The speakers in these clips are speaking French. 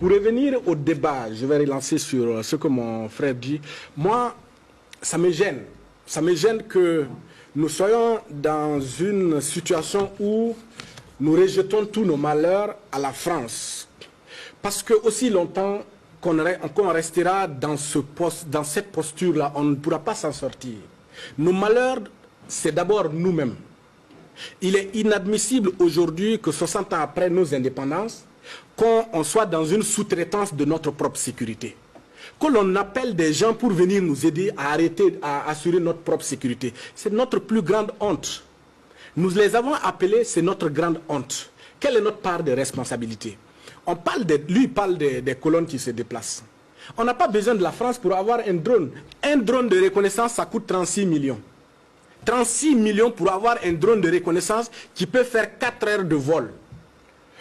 Pour revenir au débat, je vais relancer sur ce que mon frère dit. Moi, ça me gêne. Ça me gêne que nous soyons dans une situation où nous rejetons tous nos malheurs à la France. Parce que aussi longtemps qu'on restera dans cette posture-là, on ne pourra pas s'en sortir. Nos malheurs, c'est d'abord nous-mêmes. Il est inadmissible aujourd'hui que 60 ans après nos indépendances, qu'on soit dans une sous-traitance de notre propre sécurité. Que l'on appelle des gens pour venir nous aider à assurer notre propre sécurité. C'est notre plus grande honte. Nous les avons appelés, c'est notre grande honte. Quelle est notre part de responsabilité? Lui parle des colonnes qui se déplacent. On n'a pas besoin de la France pour avoir un drone. Un drone de reconnaissance, ça coûte 36 millions. 36 millions pour avoir un drone de reconnaissance qui peut faire 4 heures de vol.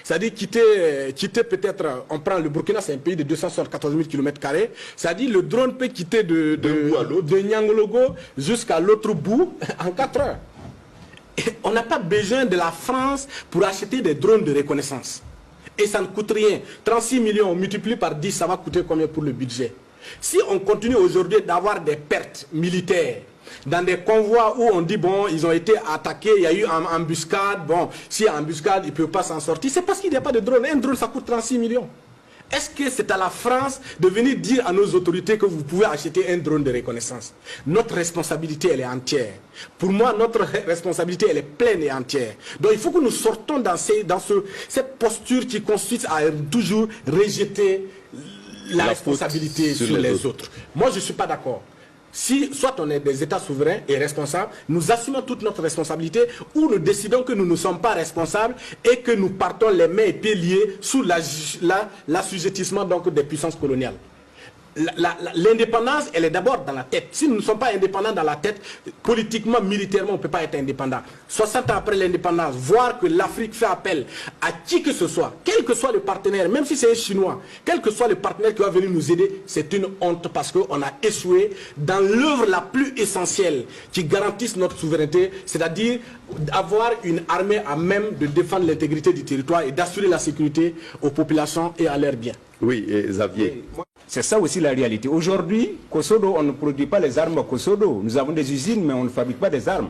C'est-à-dire quitter peut-être, on prend le Burkina, c'est un pays de 274 000 km². C'est-à-dire le drone peut quitter de Niangologo jusqu'à l'autre bout en 4 heures. Et on n'a pas besoin de la France pour acheter des drones de reconnaissance. Et ça ne coûte rien. 36 millions, on multiplie par 10, ça va coûter combien pour le budget? Si on continue aujourd'hui d'avoir des pertes militaires, dans des convois où on dit, bon, ils ont été attaqués, il y a eu une embuscade, bon, s'il y a une embuscade, ils ne peuvent pas s'en sortir. C'est parce qu'il n'y a pas de drone. Un drone, ça coûte 36 millions. Est-ce que c'est à la France de venir dire à nos autorités que vous pouvez acheter un drone de reconnaissance? Notre responsabilité, elle est entière. Pour moi, notre responsabilité, elle est pleine et entière. Donc il faut que nous sortons dans cette posture qui consiste à toujours rejeter la responsabilité sur les autres. Moi, je ne suis pas d'accord. Si soit on est des États souverains et responsables, nous assumons toute notre responsabilité, ou nous décidons que nous ne sommes pas responsables et que nous partons les mains et pieds liés sous l'assujettissement des puissances coloniales. L'indépendance, elle est d'abord dans la tête. Si nous ne sommes pas indépendants dans la tête, politiquement, militairement, on ne peut pas être indépendant. 60 ans après l'indépendance, voir que l'Afrique fait appel à qui que ce soit, quel que soit le partenaire, même si c'est un Chinois, quel que soit le partenaire qui va venir nous aider, c'est une honte parce qu'on a échoué dans l'œuvre la plus essentielle qui garantisse notre souveraineté, c'est-à-dire avoir une armée à même de défendre l'intégrité du territoire et d'assurer la sécurité aux populations et à leurs biens. Oui, et Xavier. C'est ça aussi la réalité. Aujourd'hui, Kosodo, on ne produit pas les armes à Kosodo. Nous avons des usines, mais on ne fabrique pas des armes.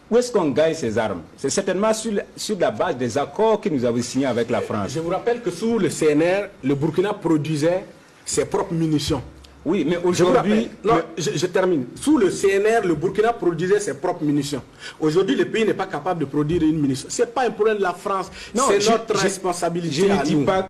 Où est-ce qu'on gagne ces armes? C'est certainement sur la base des accords que nous avons signés avec la France. Je vous rappelle que sous le CNR, le Burkina produisait ses propres munitions. Oui, mais aujourd'hui... Non, je termine. Sous le CNR, le Burkina produisait ses propres munitions. Aujourd'hui, le pays n'est pas capable de produire une munition. Ce n'est pas un problème de la France, c'est notre responsabilité. Je ne dis pas